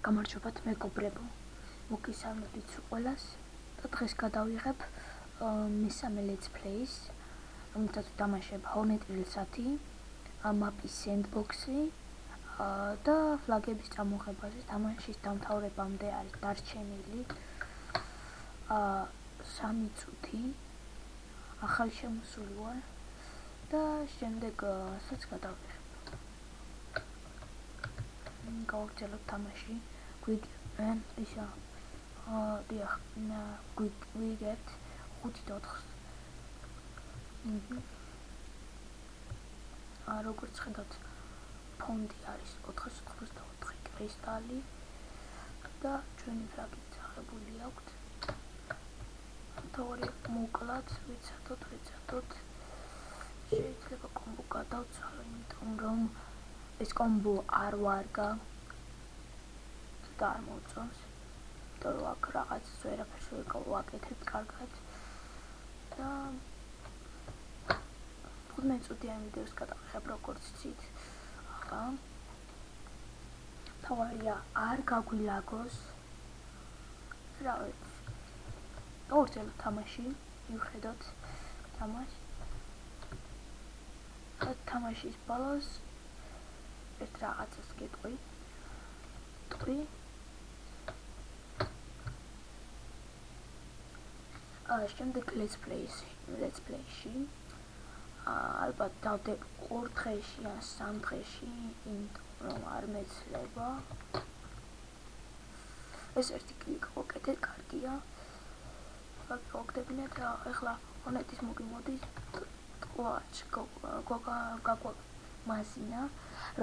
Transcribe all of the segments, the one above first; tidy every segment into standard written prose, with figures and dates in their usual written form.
გამარჯობათ მეგობრებო, მოგესალმებით ყველას და დღეს გადავიღებ მესამე let's play-ს, რომელსაც ვთამაშებ Hornet-ილსათი, მაპის sandbox-ი და ფლაგების წამოღებაზე. თამაშის დამთავრებამდე არის დარჩენილი 3 წუთი. ახალი შემოსული ვარ და შემდეგაც გადავიღებ. გავაგრძელოთ თამაში, გვიგებენ ისა გვიგებთ 5-4-ს. როგორც ხედავთ, ფონდი არის 484 კრისტალი და ჩვენი ფლაგით აღებული აქვთ. თორე მოკლად ვიცადოთ, შეიძლება კომბო გადავცვალო, იმიტომ რომ ეს კომბო არ ვარგა და არ მოწონს, იმიტომ რომ აქ რაღაც ვერაფერს ვერ გავაკეთებ კარგად და 15 წუთიან ვიდეოს გადავიღებ, როგორც იცით. ახლა თავარია არ გაგვილაგოს, რა ვიცი, გავაგრძელოთ თამაში, მივხედოთ თამაშის ბოლოს ერთ რაღაცას გეტყვი. შემდეგ let's play-ში ალბათ დავდებ 2 დღეში ან 3 დღეში, იმიტომ რომ არ მეცლება. ეს ერთი კლიკ ვაკეთეთ, კარგია. გავაგდებინეთ რა, ეხლა Hornet-ის მოგიმოდის მაზინა,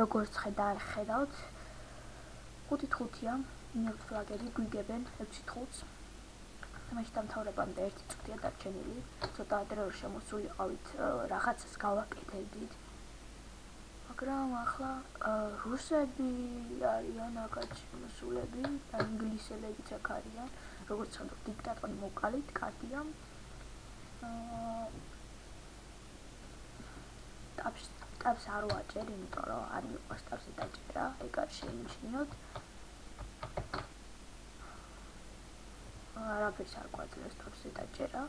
როგორც ხედავთ 5-5-ია, მინიოთ ფლაგები გვიგებენ 6-5-ს. თამაში დამთავრებამდე 1 წუთია დარჩენილი, ცოტა ადრე რომ შემოსულიყავით, რაღაცას გავაკეთებდით, მაგრამ ახლა რუსები არიან აქაც შემოსულები და ინგლისელებიც აქ არიან, როგორც ხედავთ, დიქტატორი მოვკალით, კარგია. ტაბს არ ვაჭერ, იმიტომ რომ არ მიყვარს ტაბზე დაჭერა, ეგ არ შეიმჩნიოთ. არაფერს არ გვაძლევს ტაბზე დაჭერა.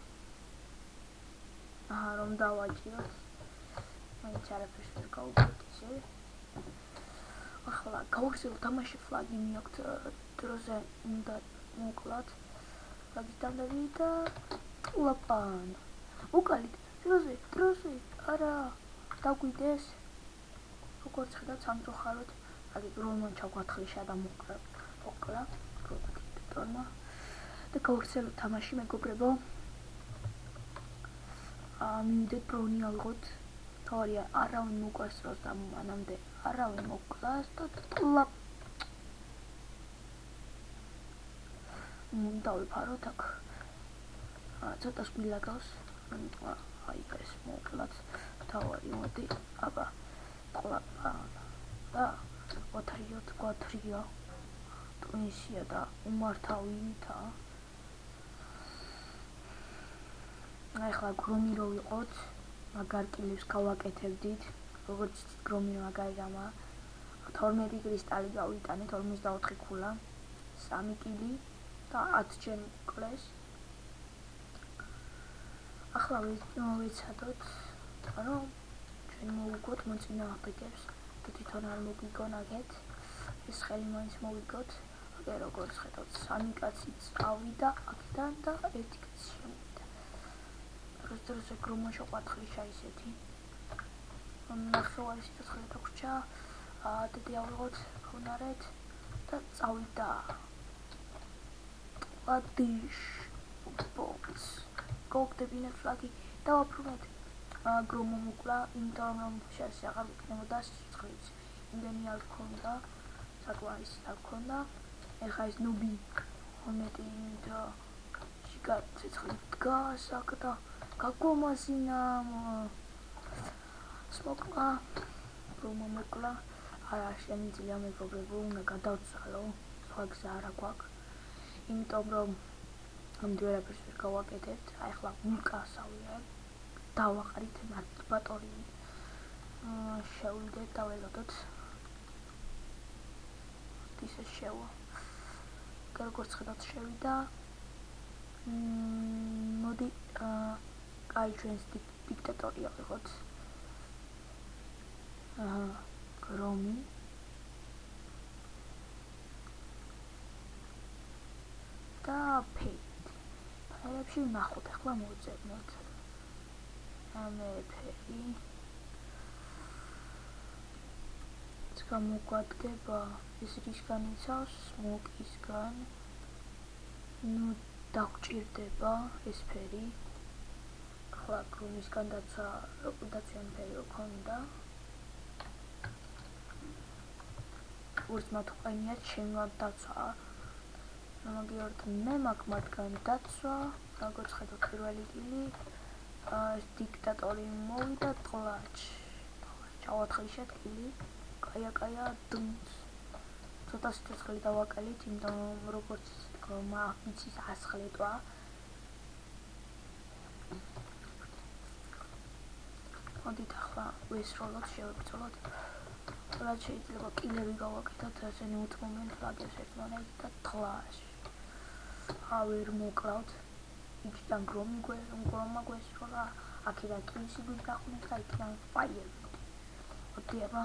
რომ დავაჭიროთ, მაინც არაფერს ვერ გავუგებთ ისე. ახლა გავაგრძელოთ თამაში, ფლაგი მიაქვთ, დროზე უნდა მოკლათ ფლაგის დამდები და ლაპან. უკალით, დროზე, არა. დაგვიდეს, როგორც ხედავთ, სამწუხაროდ როლმა ჩაგვათხრიშა და მოკლა დიქტატორმა და გავაგრძელოთ თამაში, მეგობრებო. მივიდეთ ბრონი ავიღოთ, თავარია არავინ მოკლას დროს და მანამდე არავინ მოკლას და დავიფაროთ აქ. ცოტას გვილაგავს, აი ეს მოკლათ. თავარი მოდი, აბა და გვათრია ტუნისია და უმართავითა. ახლა გრომი რო ვიყოთ, მაგარ კილებს გავაკეთებდით, როგორც იცით, გრომი მაგარი რამა. 12 კრისტალი გავიტანეთ, 54 ქულა, 3 კილი და 10 ჯერ მკლეს. ახლა ვიცადოთ, რომ ჩვენ მოვიგოთ მოწინააღმდეგებს და თვითონ არ მოგვიგონ აგეთ, ეს ხელი მაინც მოვიგოთ. აგერ როგორც ხედავთ, 3 კაცი წავიდა აქედან და 1 კაცი შემოვიდა. დროზე გრომა შეყვათხლიშა ისეთი. ნახევარი სიცოცხლე დაგვრჩა, დედი ავიღოთ, გავუნარეთ და წავიდა. ლადიშ ბოქს. გავაგდებინეთ ფლაგი, დავაფრუნეთ. გრომა მოკლა, იმიტომ რომ შანსი აღარ გვექნებოდა სიცოცხლეც. იმდენი არ გქონდა, საკმარისი არ გქონდა. ეხლა ეს ნუბი Hornet-ი და სიცოცხლე დგას აქ და გაგვამაზინა. მოკლა, გრომა მოკლა. არა შემიძლია, მეგობრებო, უნდა გადავცვალო, სხვა გზა არა გვაქვს. იმიტომ რომ ამდენ ვერაფერს ვერ გავაკეთებთ. ახლა ვულკასავია, დავაყრით ბატორი, შევიდეთ და ველოდოთ. ისე შევა. როგორც ხედავთ შევიდა. მოდი აი ჩვენს დიქტატორი ავიღოთ. გრომი და ფეით. ფერებში ვნახოთ, ახლა მოვწერნოთ. მე ფერი გამოგვადგება ეს რისგან იცავს, სმოკისგან. ნუ დაგვჭირდება ეს ფერი. ახლა გრომისგან დაცვა დაცვიანი ფერი გქონდა. ურს მათ უყენიათ შემო დაცვა. მაგიორთ მე მაგ მათგან დაცვა, როგორც ხედავთ პირველი დილი ეს დიქტატორი მოვიდა ტყლაჩ. ჩავათხლიშეთ კილი. კაია დუნც. ცოტა სიცოცხლე დავაკელით, იმიტომ რომ როგორც იცის ასხლეტვა. მოდით ახლა ვესროლოთ, შევებრძოლოთ. რაც შეიძლება კილები გავაკეთოთ, ესენი უთმობენ ფლაგებს ერთმანეთს და ტყლაშ. ვერ მოკლავთ. იქიდან გრომა გვესროლა, აქედან კილისი გვიძახუნებს და იქიდან ფაიერბირდი. მოდი აბა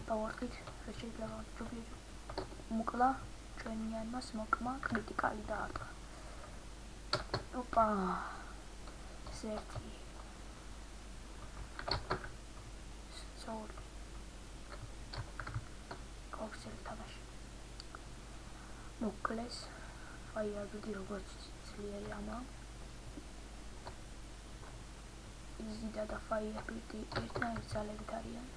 დავარყით, რა შეიძლება ჯობია მოკლა ჩვენიანმა სმოკმა კრიტიკალი დაარტყა. ოპა ზერთი სწორი კოქსელი თამაში მოკლეს ფაიერბირდი როგორც ძლიერი ამა ზიდა და ფაიერბირდი ერთმანეთის ძალებით არიან.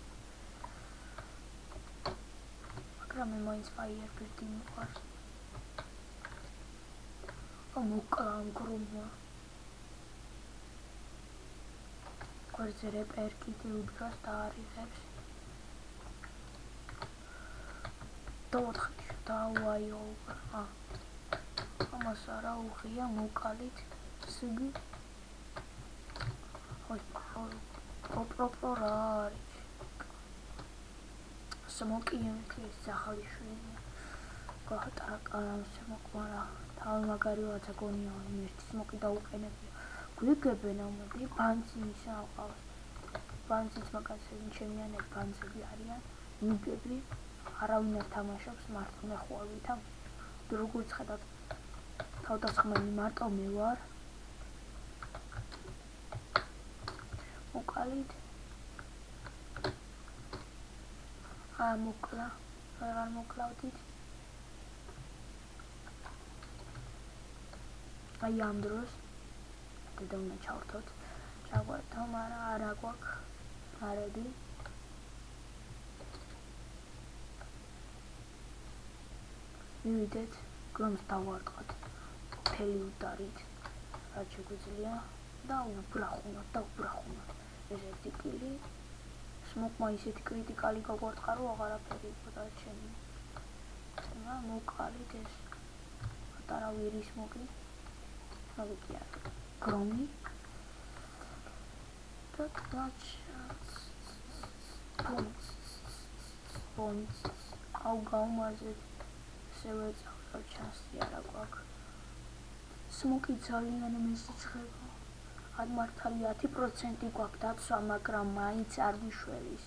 მაგრამ მე მაინც ფაიერბირდი მიყვარს. მოკლა გრომა. გვერდზე რეპერ კიდე უდგას და არიღებს. დავათხლიშ დავაიო. ამას არა უღია მოკალით სიგი. პროპორ არის. სმოკი იმის ახალიშვილი. გაატარა სმოკმა თავი მაგარი ვაცა გონია ერთი სმოკი დაუყენებია. გვიგებენ ამოდი ბანცი ისა აყავს. ბანციც მაგასები ჩემიანები ბანცები არიან. მიგები არავინ არ თამაშობს მარტო მე ხვალვითა. როგორც ხედავთ თავდასხმელი მარტო მე ვარ. მოკალით მოკლა აღარ მოკლავდით. აი ამ დროს დედა უნდა ჩავართოთ. ჩაგვართო, მაგრამ არა გვაქვს არები. მივიდეთ, გრომს დავარტყოთ. მთელი უდარით, რაც შეგვიძლია და უბრახუნოთ. ეს ერთი კილი. სმოკმა ისეთი კრიტიკალი გაგვარტყა, რომ აღარაფერი იყო დარჩენილი. და მოკალით ეს პატარა ვირი სმოკი. რავი არა. გრომი. და ტყლაჩ. პონც. აუ გაუმაზეთ. სევე წავწავ ჩანსი არა გვაქვს. სმოკი ძალიან მესიცხება. ან მართალი 10% გვაქვს დაცვა, მაგრამ მაინც არ ვიშველის.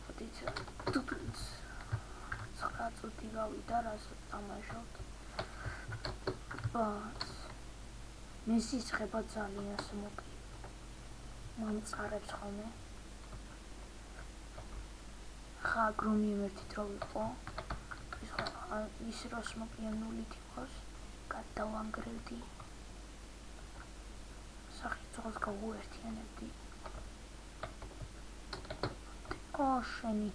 მოდით 9 წუთი გავიდა, რასაც თამაშობთ. მესიცხება ძალიან სმოკი. მომწარებს ხოლმე. ხა გრომი ერთი დრო იყო. ის რო სმოკი ნულით იყოს. გადავანგრევდი. სახელმწიფოს გავუერთიანებდი. შენი.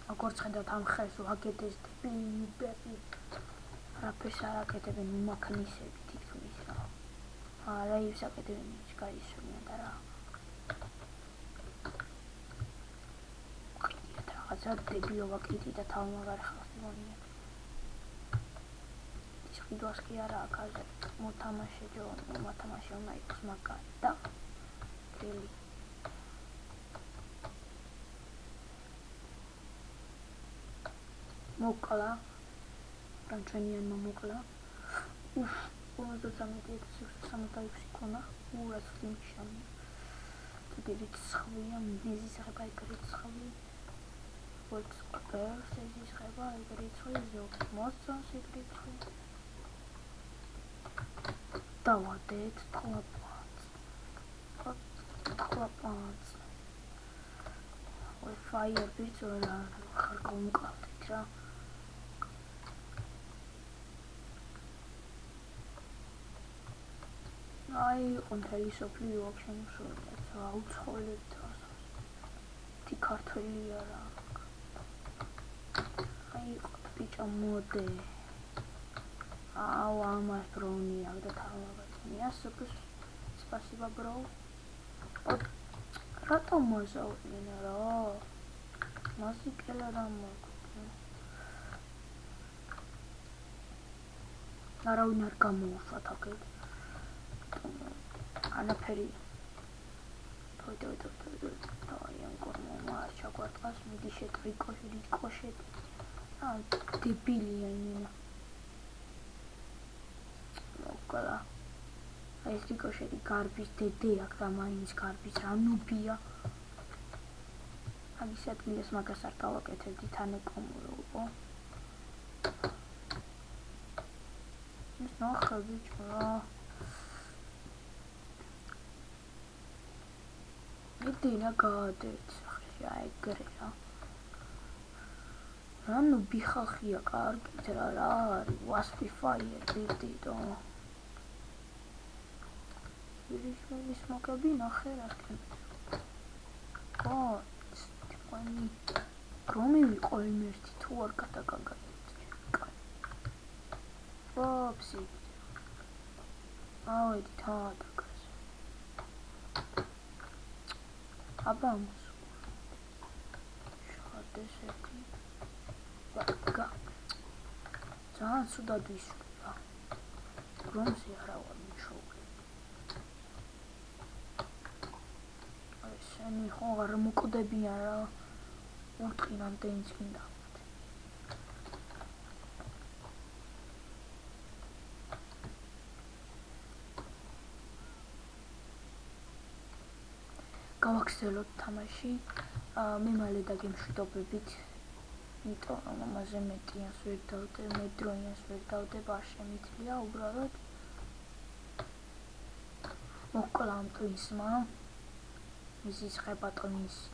როგორც ხედავთ ამ ხელს ვაგედეს დები. რაფერს არ აკეთებენ უმაქნისები თითქმის რა. არა ის აკეთებენ ის გაისურვიან და რა. რაღაცა დებილობა კიდე და თავმაგარი ხალხი მონია. ის ყიდვას კი არა აქ აზე მოთამაშე უნდა იყოს მაგარი და გრილი მოკლა რამ ჩვენიანმა მოკლა 53,666 ქონა ურას ლინჩანი დედით სხვია მიზის ხება ეგრეთ სხვი ვოლტ სპერს ეს ხება ეგრეთ სხვი ზოგ მოსწონს ეგრეთ სხვი დავადეთ კლაპანს ой fire ბიჭორა ხარ კომკავდით რა აი კონტროლი სოფლიო აღშენებს რა უცხოლებთ თი ქართველია რა აი ბიჭა მოდე აუ ამას ბრონია და თავმაგაცნია სუპერ спасибо бро რატომ მოზაუდნენ რა მუსიკელა რა მოგწონს არავინ არ გამოუშვათ აქეთ ანაფერი დავაი ამკორმა მარჩა კვარტყას მიდი შეტრიკოშეთ ა დებილია იმენა მოკლა ეს რიკოშეტი გარბის დედე აქ და მაინც გარბის რა ნუბია აგის ადგილას მაგას არ გავაკეთებდი თანეკომულობო ის ნახე ბიჭო რა მიდი რა გადეთ სახში აეგრე რა რა ნუბი ხალხია კარგით რა არის ვასპი ფაიერ დიდო ვირიშმის მოკები ნახე რა კო თქონი რომი ვიყო იმერთი თუ არ გადაგაგაიც ვაფსი ავედი თადაგას აბამს შადესეთი ვაგა ძალიან სუდად ვისურვა რომზე არა ვარ მიშოვლი ესენი ხო არ მოკვდებიან რა ურტყინან დენჩკინდა გავახსენოთ თამაში მე მალე დაგემშვიდობებით იმიტომ რომ ამაზე მეტიანს ვერ დავდე მე დროინს ვერ დავდებ არ შემიძლია უბრალოდ მოკლამ ტვინსმა მისის ხება ტვინსი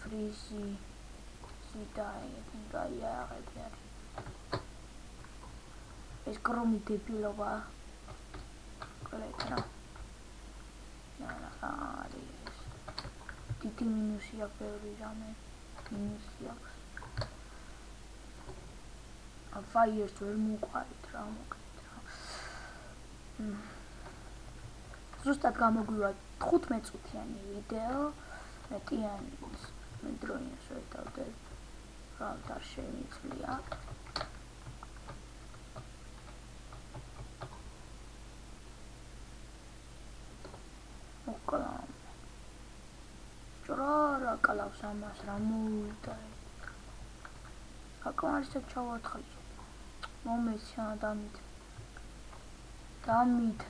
ფრიზი ზიდაი აღები არის ეს კრომი დებილობა კოლექნა არის დიდი მინუსი აქვს ბევრი რამე მინუსი აქვს ფაიერს ვერ მოყვარით რა მოგეთ რა ზუსტად გამოგვივა 15 წუთიანი ვიდეო მეტიანი მე დროინს ვერ დავდე რა არ შემიძლია მოკლამ ჭრარა კალავს ამას რა მოვიდა აკმარისად ჩავათხრი მომეცია დამით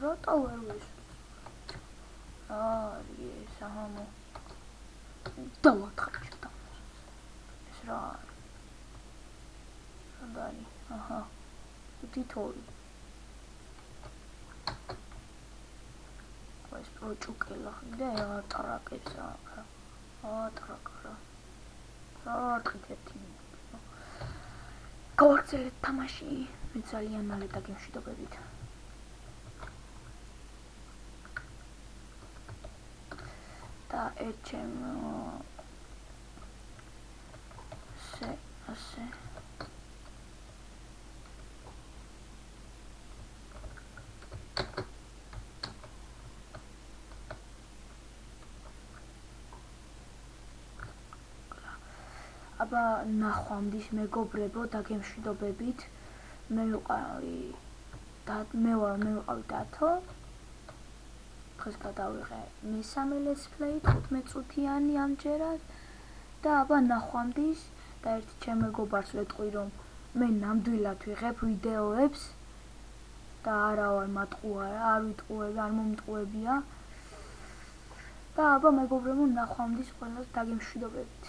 რატო ვერ ვისურვ არის ეს აჰამო დავათხრი ეს რა არის აჰა თითორი ეს პროჭუკელა ხიდა ატრაკებს ატრაკარა რა ყიდეთი გავაგრძელეთ თამაში მე ძალიან მალე დაგემშვიდობებით და ერჩემ ასე აბა ნახვამდის მეგობრებო დაგემშვიდობებით. მე ვიყავი დათო. დღეს გადავიღე მესამე let's play 15 წუთიანი ამჯერად და აბა ნახვამდის და ერთი ჩემ მეგობარს ვეტყვი რომ მე ნამდვილად ვიღებ ვიდეოებს და არა ვარ მატყუარა, არ ვიტყუები, არ მომტყუებია და აბა მეგობრებო ნახვამდის ყველას დაგემშვიდობებით.